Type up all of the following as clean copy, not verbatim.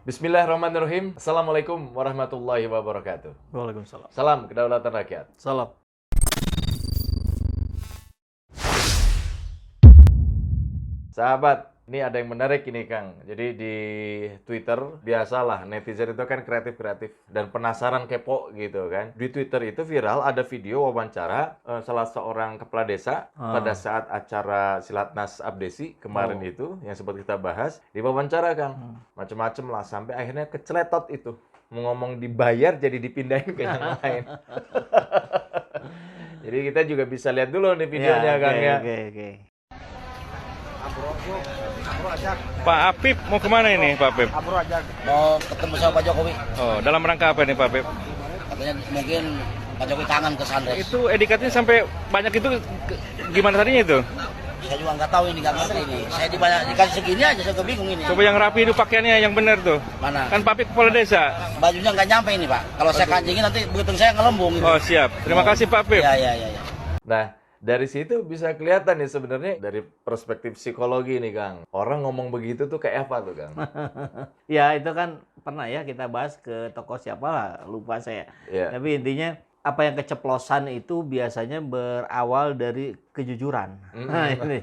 Bismillahirrahmanirrahim. Assalamualaikum warahmatullahi wabarakatuh. Waalaikumsalam. Salam kedaulatan rakyat. Salam. Sahabat, ini ada yang menarik ini Kang. Jadi di Twitter, biasalah netizen itu kan kreatif-kreatif dan penasaran kepo gitu kan. Di Twitter itu viral ada video wawancara salah seorang kepala desa pada saat acara Silatnas Abdesi kemarin itu, yang sempat kita bahas. Diwawancara Kang, macem-macem lah, sampai akhirnya keceletot itu. Mau ngomong dibayar jadi dipindahin ke yang lain. Jadi kita juga bisa lihat dulu nih videonya Kang ya. Oke. Pak Apip mau kemana ini Pak Apip? Mau ketemu sama Pak Jokowi. Oh, dalam rangka apa nih Pak Apip? Katanya mungkin Pak Jokowi kangen ke Sandres. Itu edikatnya sampai banyak itu gimana tadinya itu? Saya juga nggak tahu ini, nggak ngerti ini. Saya dikasih segini aja, saya bingung ini. Coba yang rapi itu pakaiannya yang benar tuh. Mana? Kan Pak Apip kepala desa. Bajunya nggak nyampe ini Pak. Kalau saya kancingin nanti begitu saya ngelembung. Gitu. Oh siap. Terima kasih Pak Apip. Ya. Nah, dari situ bisa kelihatan nih sebenarnya dari perspektif psikologi nih Kang. Orang ngomong begitu tuh kayak apa tuh Kang? Ya itu kan pernah ya kita bahas ke tokoh siapa lah, lupa saya. Iya. Tapi intinya apa yang keceplosan itu biasanya berawal dari kejujuran. Nah, ini.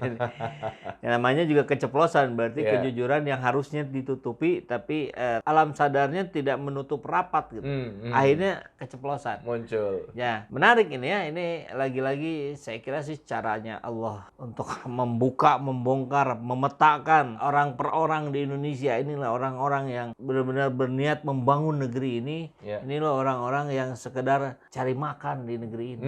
Yang namanya juga keceplosan, berarti Yeah. kejujuran yang harusnya ditutupi, tapi alam sadarnya tidak menutup rapat gitu. Akhirnya keceplosan. Muncul. Ya, menarik ini ya. Ini lagi-lagi saya kira sih caranya Allah untuk membuka, membongkar, memetakan orang per orang di Indonesia. Inilah orang-orang yang benar-benar berniat membangun negeri ini. Ya. Inilah orang-orang yang sekedar cari makan di negeri ini.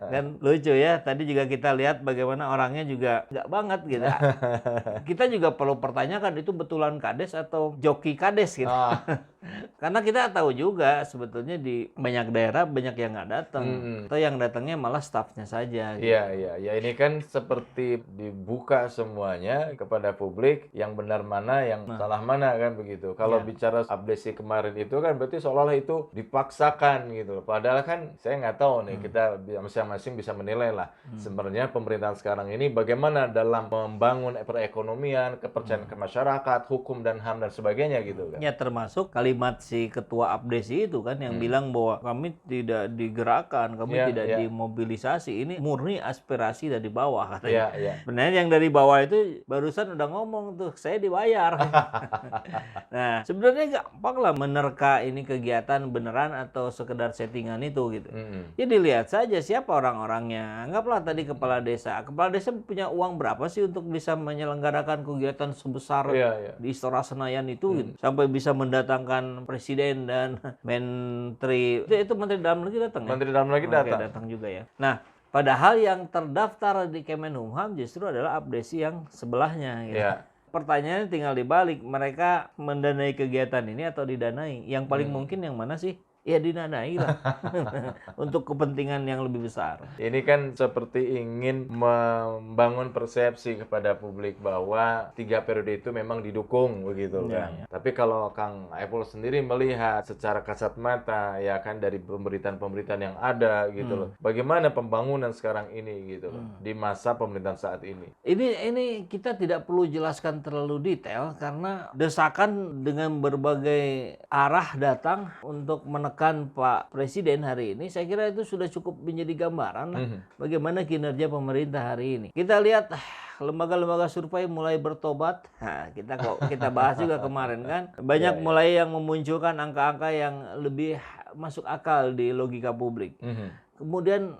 Dan lucu ya, tadi juga kita lihat bagaimana orangnya juga nggak banget gitu. Kita juga perlu pertanyakan itu betulan kades atau joki kades gitu. Karena kita tahu juga sebetulnya di banyak daerah banyak yang nggak datang, atau yang datangnya malah stafnya saja. Gitu. Iya. Ya ini kan seperti dibuka semuanya kepada publik, yang benar mana, yang salah mana kan begitu. Kalau bicara abdesi kemarin itu kan berarti seolah-olah itu dipaksakan gitu. Padahal kan saya nggak tahu nih, kita masing-masing bisa menilai lah. Sebenarnya pemerintahan sekarang ini bagaimana dalam membangun perekonomian, kepercayaan ke masyarakat, hukum dan HAM dan sebagainya gitu kan. Ya termasuk kalimat si ketua Abdesi itu kan yang bilang bahwa kami tidak digerakkan, kami tidak dimobilisasi. Ini murni aspirasi dari bawah katanya. Sebenarnya yang dari bawah itu barusan udah ngomong tuh, saya dibayar. Nah, sebenarnya gampang lah menerka ini kegiatan beneran atau sekedar settingan itu gitu. Ya dilihat saja siapa orang-orangnya. Anggaplah tadi kepala desa. Kepala desa punya uang berapa sih untuk bisa menyelenggarakan kegiatan sebesar di Istora Senayan itu gitu. Sampai bisa mendatangkan presiden dan menteri. Itu menteri dalam negeri datang ya? Menteri dalam negeri datang. Datang juga ya. Nah, padahal yang terdaftar di Kemenkumham justru adalah Abdesi yang sebelahnya gitu. Pertanyaannya tinggal dibalik, mereka mendanai kegiatan ini atau didanai? Yang paling mungkin yang mana sih? Ya didanai lah. Untuk kepentingan yang lebih besar. Ini kan seperti ingin membangun persepsi kepada publik bahwa 3 periode itu memang didukung begitu kan. Tapi kalau Kang Epul sendiri melihat secara kasat mata ya kan dari pemberitaan-pemberitaan yang ada gitu loh. Bagaimana pembangunan sekarang ini gitu loh di masa pemerintahan saat ini. Ini kita tidak perlu jelaskan terlalu detail karena desakan dengan berbagai arah datang untuk menekan Pak Presiden hari ini, saya kira itu sudah cukup menjadi gambaran lah bagaimana kinerja pemerintah hari ini. Kita lihat lembaga-lembaga survei mulai bertobat. Nah, kita bahas juga kemarin kan, banyak mulai yang memunculkan angka-angka yang lebih masuk akal di logika publik. Kemudian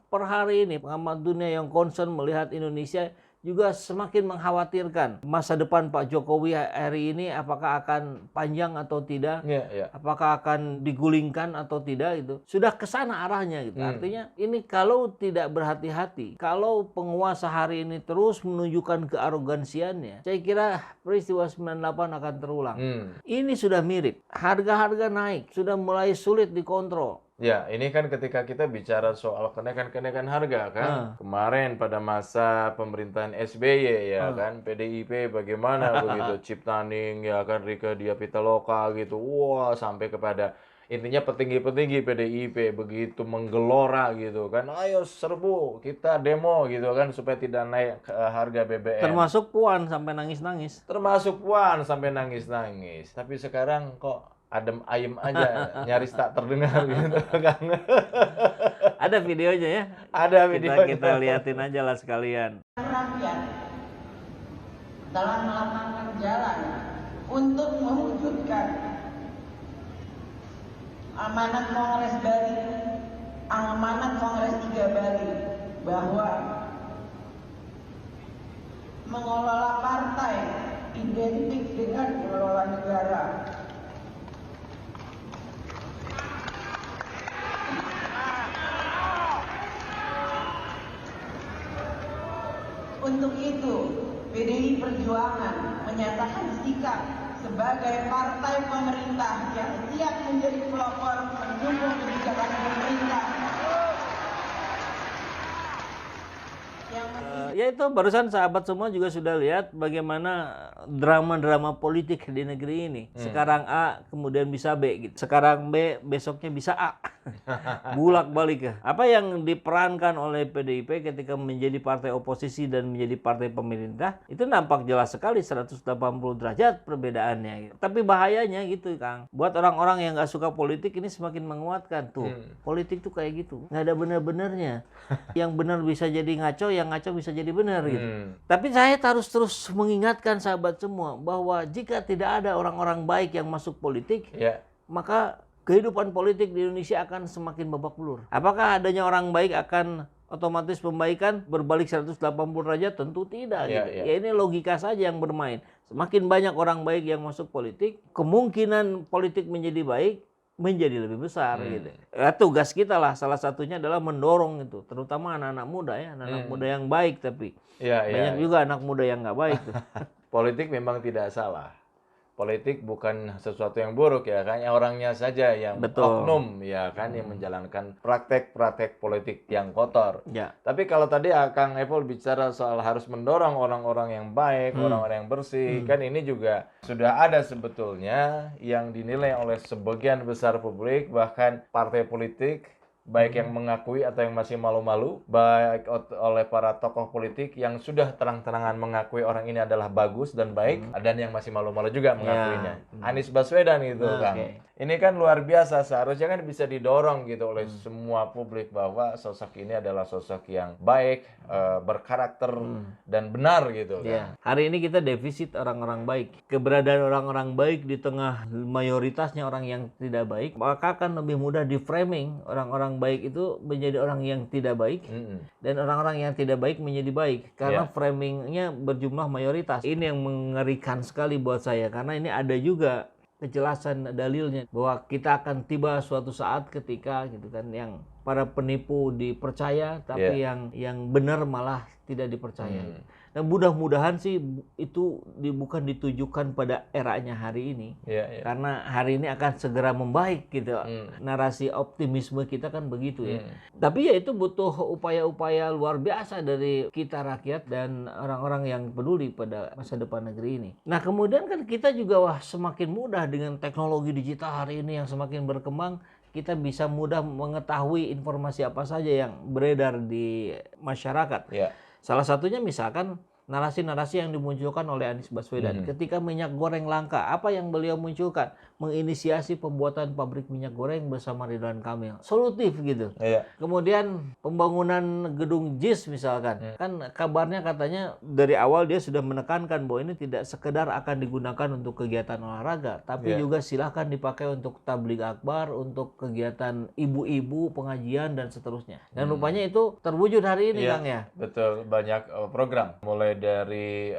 per hari ini pengamat dunia yang concern melihat Indonesia juga semakin mengkhawatirkan masa depan Pak Jokowi hari ini, apakah akan panjang atau tidak, apakah akan digulingkan atau tidak, itu sudah ke sana arahnya gitu. Artinya ini kalau tidak berhati-hati, kalau penguasa hari ini terus menunjukkan kearogansiannya, saya kira peristiwa 98 akan terulang. Ini sudah mirip, harga-harga naik, sudah mulai sulit dikontrol. Ya, ini kan ketika kita bicara soal kenaikan harga kan. Kemarin pada masa pemerintahan SBY ya kan, PDIP bagaimana begitu, Ciptaning ya kan, Rieke Diah Pitaloka gitu. Wah, sampai kepada Intinya petinggi-petinggi PDIP begitu menggelora gitu kan, ayo serbu, kita demo gitu kan supaya tidak naik harga BBM. Termasuk Puan sampai nangis-nangis. Termasuk Puan sampai nangis-nangis. Tapi sekarang kok adem ayem aja, nyaris tak terdengar gitu kan. Ada videonya ya. Ada videonya. Kita liatin aja lah sekalian. Rakyat telah melapangkan jalan untuk mewujudkan amanat Kongres Bali, amanat Kongres 3 Bali, bahwa mengelola partai identik dengan mengelola negara. Untuk itu, PDI Perjuangan menyatakan sikap sebagai partai pemerintah yang siap menjadi pelopor mendukung kebijakan pemerintah. Ya itu barusan sahabat semua juga sudah lihat bagaimana drama-drama politik di negeri ini. Sekarang A, kemudian bisa B gitu. Sekarang B, besoknya bisa A. Bulak-balik ya. Apa yang diperankan oleh PDIP ketika menjadi partai oposisi dan menjadi partai pemerintah, itu nampak jelas sekali 180 derajat perbedaannya gitu. Tapi bahayanya gitu Kang. Buat orang-orang yang nggak suka politik ini semakin menguatkan tuh. Politik tuh kayak gitu. Nggak ada benar-benarnya. Yang benar bisa jadi ngaco, yang ngaco bisa jadi benar gitu. Tapi saya harus terus mengingatkan sahabat semua bahwa jika tidak ada orang-orang baik yang masuk politik, maka kehidupan politik di Indonesia akan semakin babak belur. Apakah adanya orang baik akan otomatis pembaikan berbalik 180 derajat? Tentu tidak. Gitu. Ya ini logika saja yang bermain. Semakin banyak orang baik yang masuk politik, kemungkinan politik menjadi baik menjadi lebih besar gitu. Ya, tugas kita lah salah satunya adalah mendorong itu, terutama anak-anak muda ya, anak muda yang baik tapi banyak juga anak muda yang nggak baik tuh. Politik memang tidak salah. Politik bukan sesuatu yang buruk ya kan, orangnya saja yang oknum ya kan yang menjalankan praktek-praktek politik yang kotor. Tapi kalau tadi Kang Epol bicara soal harus mendorong orang-orang yang baik, orang-orang yang bersih, kan ini juga sudah ada sebetulnya yang dinilai oleh sebagian besar publik, bahkan partai politik baik yang mengakui atau yang masih malu-malu, baik oleh para tokoh politik yang sudah terang-terangan mengakui orang ini adalah bagus dan baik, dan yang masih malu-malu juga mengakuinya. Anies Baswedan itu Kang. Ini kan luar biasa, seharusnya kan bisa didorong gitu oleh semua publik bahwa sosok ini adalah sosok yang baik, berkarakter dan benar gitu. Hari ini kita defisit orang-orang baik. Keberadaan orang-orang baik di tengah mayoritasnya orang yang tidak baik, maka akan lebih mudah di framing orang-orang baik itu menjadi orang yang tidak baik, dan orang-orang yang tidak baik menjadi baik karena framingnya berjumlah mayoritas. Ini yang mengerikan sekali buat saya karena ini ada juga kejelasan dalilnya bahwa kita akan tiba suatu saat ketika gitu kan yang para penipu dipercaya tapi yang benar malah tidak dipercaya. Dan mudah-mudahan sih itu bukan ditujukan pada eranya hari ini. Karena hari ini akan segera membaik gitu. Narasi optimisme kita kan begitu ya. Tapi ya itu butuh upaya-upaya luar biasa dari kita rakyat dan orang-orang yang peduli pada masa depan negeri ini. Nah kemudian kan kita juga semakin mudah dengan teknologi digital hari ini yang semakin berkembang, kita bisa mudah mengetahui informasi apa saja yang beredar di masyarakat. Salah satunya misalkan narasi-narasi yang dimunculkan oleh Anies Baswedan. Ketika minyak goreng langka, apa yang beliau munculkan? Menginisiasi pembuatan pabrik minyak goreng bersama Ridwan Kamil. Solutif gitu. Kemudian pembangunan gedung JIS misalkan. Kan kabarnya katanya dari awal dia sudah menekankan bahwa ini tidak sekedar akan digunakan untuk kegiatan olahraga, tapi juga silahkan dipakai untuk tabligh akbar, untuk kegiatan ibu-ibu, pengajian dan seterusnya. Dan rupanya itu terwujud hari ini Kang ya. Betul, banyak program. Mulai dari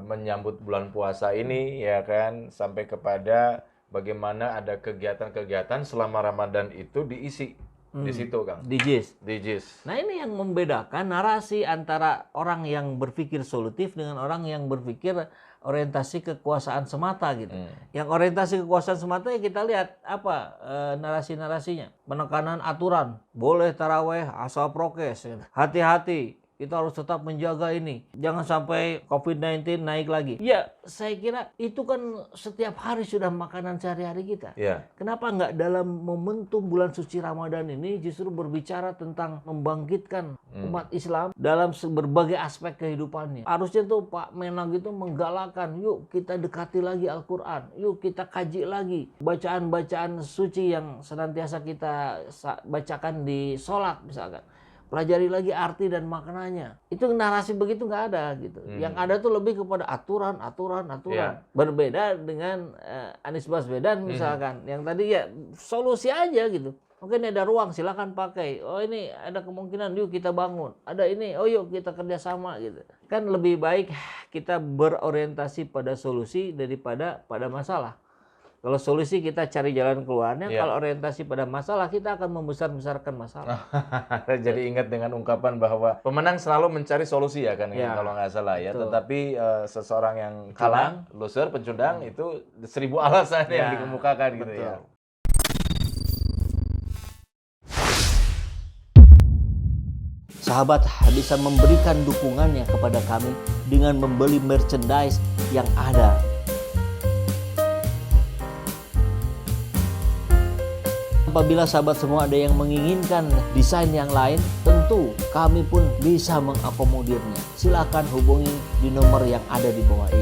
menyambut bulan puasa ini ya kan, sampai kepada bagaimana ada kegiatan-kegiatan selama Ramadan itu diisi di situ Kang. Di JIS. Di JIS. Nah ini yang membedakan narasi antara orang yang berpikir solutif dengan orang yang berpikir orientasi kekuasaan semata gitu. Yang orientasi kekuasaan semata ya kita lihat apa narasi-narasinya. Penekanan aturan, boleh taraweh asal prokes, hati-hati. Kita harus tetap menjaga ini. Jangan sampai COVID-19 naik lagi. Ya, saya kira itu kan setiap hari sudah makanan sehari-hari kita. Iya. Kenapa nggak dalam momentum bulan suci Ramadan ini justru berbicara tentang membangkitkan umat Islam dalam berbagai aspek kehidupannya. Harusnya tuh Pak Menag itu menggalakkan, yuk kita dekati lagi Al-Quran. Yuk kita kaji lagi bacaan-bacaan suci yang senantiasa kita bacakan di sholat misalkan. Pelajari lagi arti dan maknanya. Itu narasi begitu nggak ada gitu. Yang ada tuh lebih kepada aturan. Yeah. Berbeda dengan Anies Baswedan misalkan. Yang tadi ya solusi aja gitu. Oke, ini ada ruang, silakan pakai. Oh, ini ada kemungkinan, yuk kita bangun. Ada ini, oh yuk kita kerjasama gitu. Kan lebih baik kita berorientasi pada solusi daripada pada masalah. Kalau solusi kita cari jalan keluarnya, kalau orientasi pada masalah kita akan membesar-besarkan masalah. Jadi ingat dengan ungkapan bahwa pemenang selalu mencari solusi ya kan, kalau nggak salah ya. Betul. Tetapi seseorang yang kalah, loser, pencundang itu 1000 alasan yang dikemukakan gitu ya. Sahabat bisa memberikan dukungannya kepada kami dengan membeli merchandise yang ada. Apabila sahabat semua ada yang menginginkan desain yang lain, tentu kami pun bisa mengakomodirnya. Silakan hubungi di nomor yang ada di bawah ini.